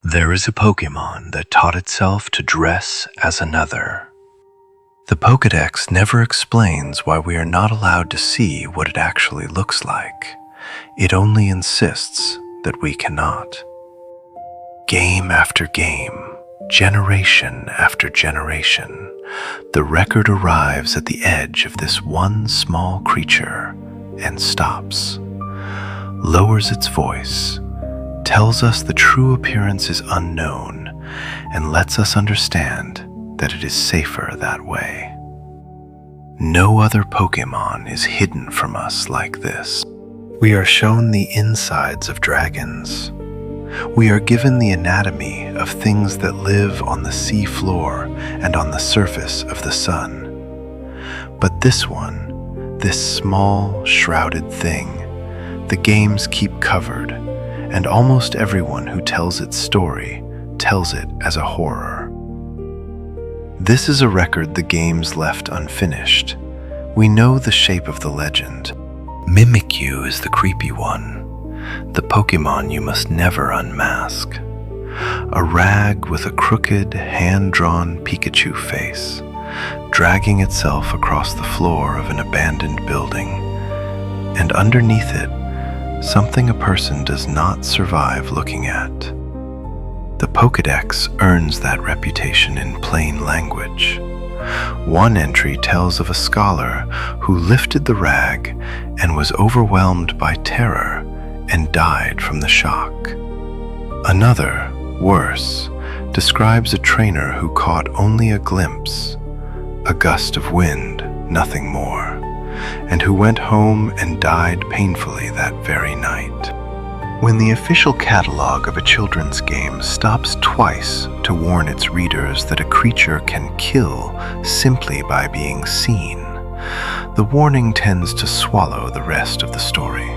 There is a Pokémon that taught itself to dress as another. The Pokédex never explains why we are not allowed to see what it actually looks like. It only insists that we cannot. Game after game, generation after generation, the record arrives at the edge of this one small creature and stops, lowers its voice, tells us the true appearance is unknown, and lets us understand that it is safer that way. No other Pokémon is hidden from us like this. We are shown the insides of dragons. We are given the anatomy of things that live on the sea floor and on the surface of the sun. But this one, this small, shrouded thing, the games keep covered, and almost everyone who tells its story tells it as a horror. This is a record the games left unfinished. We know the shape of the legend. Mimikyu is the creepy one, the Pokémon you must never unmask. A rag with a crooked, hand-drawn Pikachu face, dragging itself across the floor of an abandoned building. And underneath it, something a person does not survive looking at. The Pokédex earns that reputation in plain language. One entry tells of a scholar who lifted the rag and was overwhelmed by terror and died from the shock. Another, worse, describes a trainer who caught only a glimpse, a gust of wind, nothing more, and who went home and died painfully that very night. When the official catalog of a children's game stops twice to warn its readers that a creature can kill simply by being seen, the warning tends to swallow the rest of the story.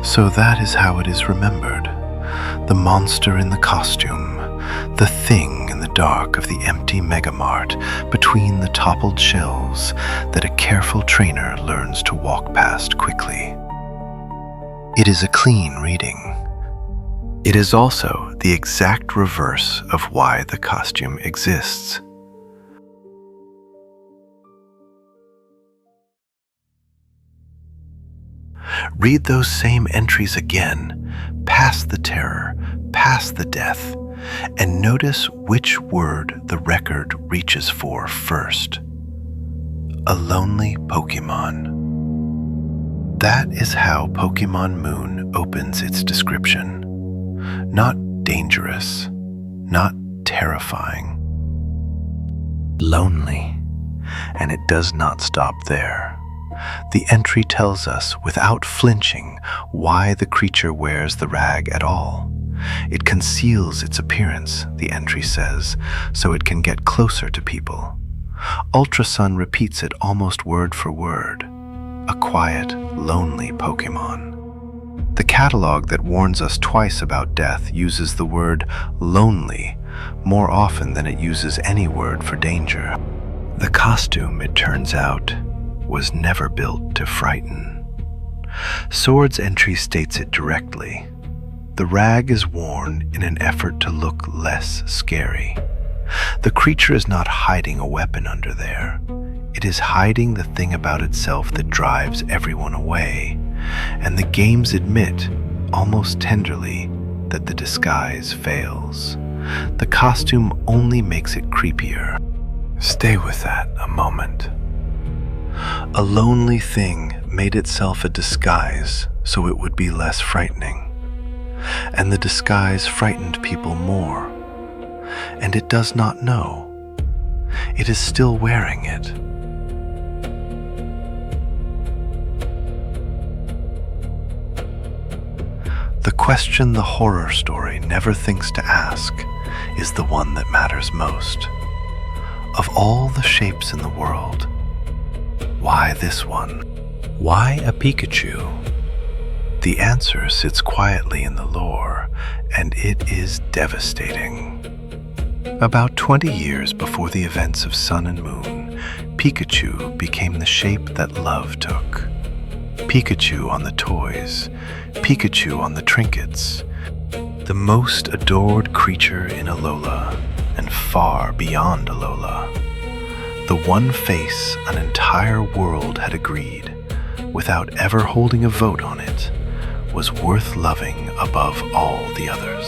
So that is how it is remembered. The monster in the costume, the thing in the dark of the empty megamart between the toppled shelves that a careful trainer learns to walk past quickly. It is a clean reading. It is also the exact reverse of why the costume exists. Read those same entries again, past the terror, past the death, and notice which word the record reaches for first. A lonely Pokémon. That is how Pokémon Moon opens its description. Not dangerous, not terrifying. Lonely. And it does not stop there. The entry tells us without flinching why the creature wears the rag at all. It conceals its appearance, the entry says, so it can get closer to people. Ultrasun repeats it almost word for word. A quiet, lonely Pokémon. The catalog that warns us twice about death uses the word lonely more often than it uses any word for danger. The costume, it turns out, was never built to frighten. Sword's entry states it directly. The rag is worn in an effort to look less scary. The creature is not hiding a weapon under there. It is hiding the thing about itself that drives everyone away, and the games admit, almost tenderly, that the disguise fails. The costume only makes it creepier. Stay with that a moment. A lonely thing made itself a disguise so it would be less frightening, and the disguise frightened people more, and it does not know. It is still wearing it. The question the horror story never thinks to ask is the one that matters most. Of all the shapes in the world, why this one? Why a Pikachu? The answer sits quietly in the lore, and it is devastating. About 20 years before the events of Sun and Moon, Pikachu became the shape that love took. Pikachu on the toys, Pikachu on the trinkets, the most adored creature in Alola, and far beyond Alola. The one face an entire world had agreed, without ever holding a vote on it, was worth loving above all the others.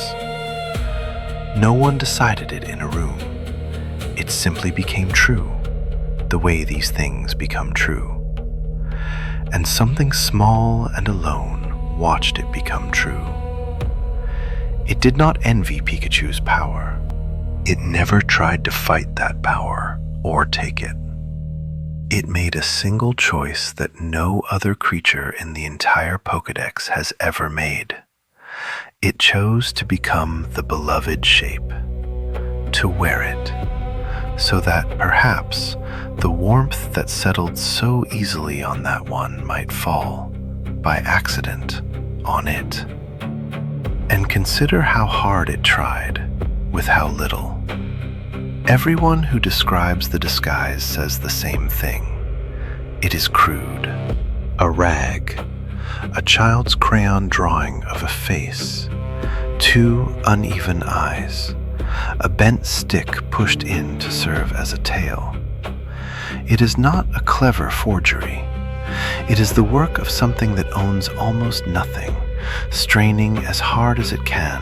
No one decided it in a room. It simply became true, the way these things become true. And something small and alone watched it become true. It did not envy Pikachu's power. It never tried to fight that power or take it. It made a single choice that no other creature in the entire Pokédex has ever made. It chose to become the beloved shape, to wear it, so that perhaps the warmth that settled so easily on that one might fall, by accident, on it. And consider how hard it tried, with how little. Everyone who describes the disguise says the same thing. It is crude, a rag, a child's crayon drawing of a face, two uneven eyes, a bent stick pushed in to serve as a tail. It is not a clever forgery. It is the work of something that owns almost nothing, straining as hard as it can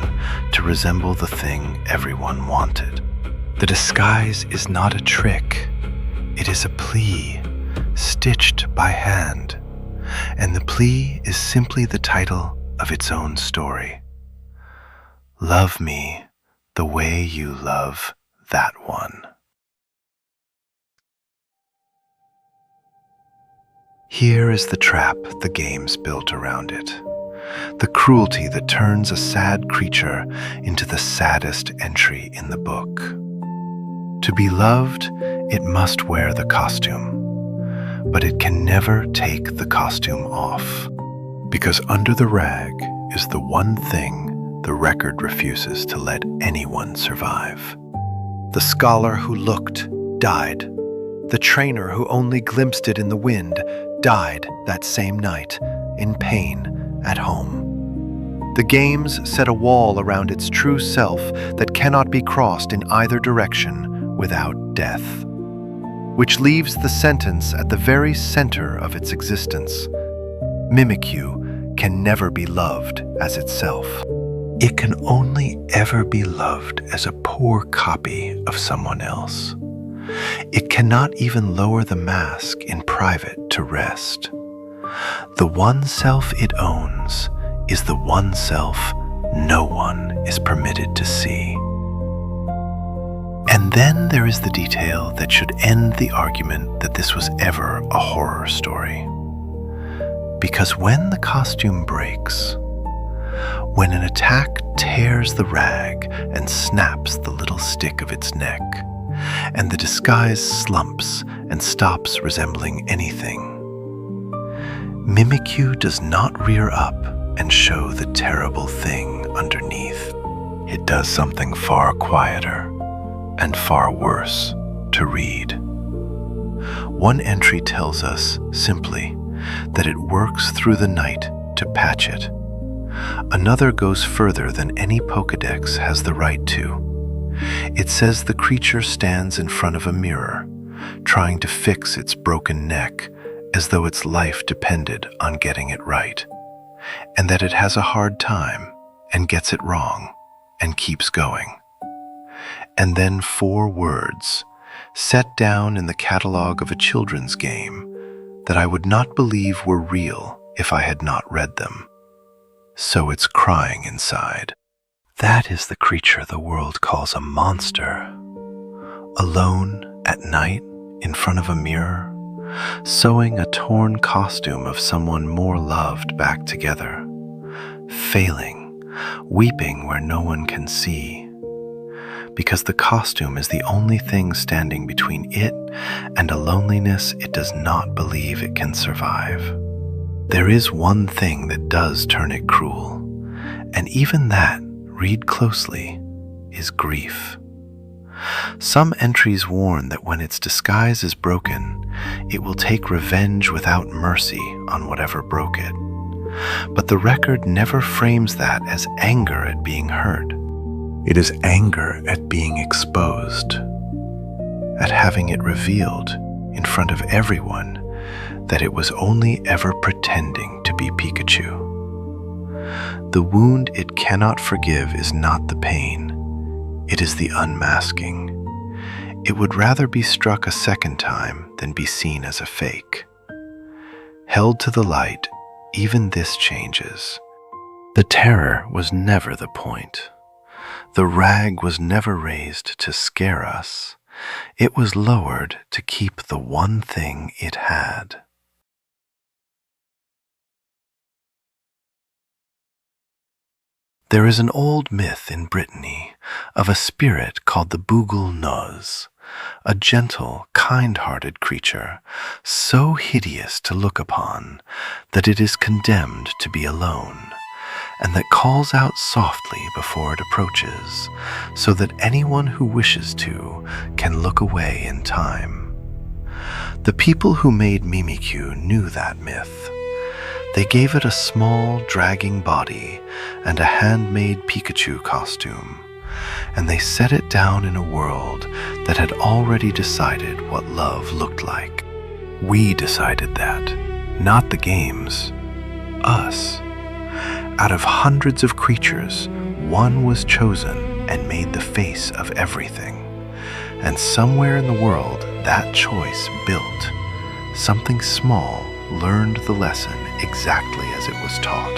to resemble the thing everyone wanted. The disguise is not a trick. It is a plea, stitched by hand, and the plea is simply the title of its own story. Love me the way you love that one. Here is the trap the games built around it, the cruelty that turns a sad creature into the saddest entry in the book. To be loved, it must wear the costume, but it can never take the costume off, because under the rag is the one thing the record refuses to let anyone survive. The scholar who looked died. The trainer who only glimpsed it in the wind died that same night, in pain, at home. The games set a wall around its true self that cannot be crossed in either direction without death, which leaves the sentence at the very center of its existence. Mimikyu can never be loved as itself. It can only ever be loved as a poor copy of someone else. It cannot even lower the mask in private to rest. The one self it owns is the one self no one is permitted to see. And then there is the detail that should end the argument that this was ever a horror story. Because when the costume breaks, when an attack tears the rag and snaps the little stick of its neck, and the disguise slumps and stops resembling anything, Mimikyu does not rear up and show the terrible thing underneath. It does something far quieter and far worse to read. One entry tells us simply that it works through the night to patch it. Another goes further than any Pokédex has the right to. It says the creature stands in front of a mirror, trying to fix its broken neck as though its life depended on getting it right, and that it has a hard time and gets it wrong and keeps going. And then 4 words, set down in the catalog of a children's game, that I would not believe were real if I had not read them. So it's crying inside. That is the creature the world calls a monster. Alone at night in front of a mirror, sewing a torn costume of someone more loved back together, failing, weeping where no one can see, because the costume is the only thing standing between it and a loneliness it does not believe it can survive. There is one thing that does turn it cruel, and even that, read closely, is grief. Some entries warn that when its disguise is broken, it will take revenge without mercy on whatever broke it. But the record never frames that as anger at being heard. It is anger at being exposed, at having it revealed in front of everyone that it was only ever pretending to be Pikachu. The wound it cannot forgive is not the pain, it is the unmasking. It would rather be struck a second time than be seen as a fake. Held to the light, even this changes. The terror was never the point. The rag was never raised to scare us. It was lowered to keep the one thing it had. There is an old myth in Brittany of a spirit called the Boogle Noz, a gentle, kind-hearted creature, so hideous to look upon that it is condemned to be alone, and that calls out softly before it approaches, so that anyone who wishes to can look away in time. The people who made Mimikyu knew that myth. They gave it a small, dragging body and a handmade Pikachu costume, and they set it down in a world that had already decided what love looked like. We decided that, not the games, us. Out of hundreds of creatures, one was chosen and made the face of everything. And somewhere in the world, that choice built. Something small learned the lesson exactly as it was taught.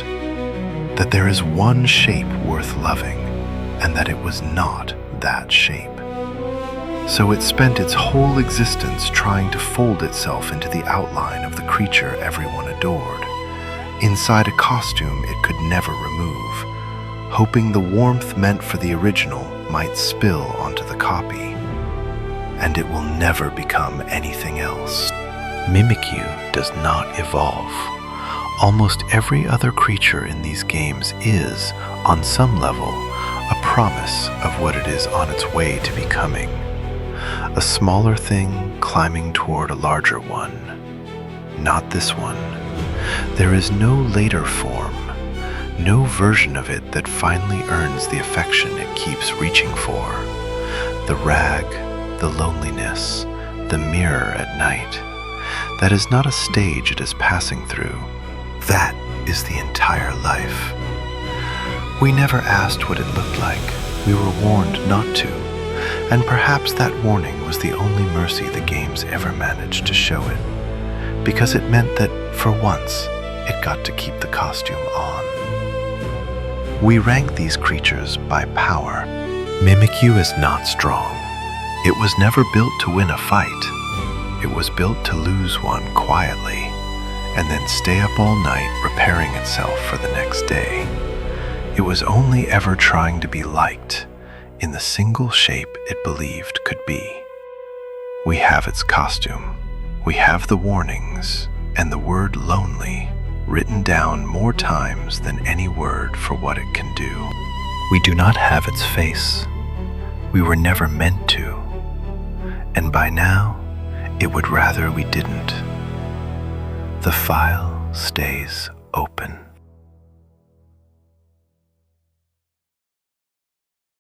That there is one shape worth loving, and that it was not that shape. So it spent its whole existence trying to fold itself into the outline of the creature everyone adored, inside a costume it could never remove, hoping the warmth meant for the original might spill onto the copy. And it will never become anything else. Mimikyu does not evolve. Almost every other creature in these games is, on some level, a promise of what it is on its way to becoming. A smaller thing climbing toward a larger one. Not this one. There is no later form, no version of it that finally earns the affection it keeps reaching for. The rag, the loneliness, the mirror at night. That is not a stage it is passing through. That is the entire life. We never asked what it looked like. We were warned not to. And perhaps that warning was the only mercy the games ever managed to show it. Because it meant that, for once, it got to keep the costume on. We rank these creatures by power. Mimikyu is not strong. It was never built to win a fight. It was built to lose one quietly, and then stay up all night repairing itself for the next day. It was only ever trying to be liked in the single shape it believed could be. We have its costume. We have the warnings, and the word lonely written down more times than any word for what it can do. We do not have its face. We were never meant to. And by now, it would rather we didn't. The file stays open.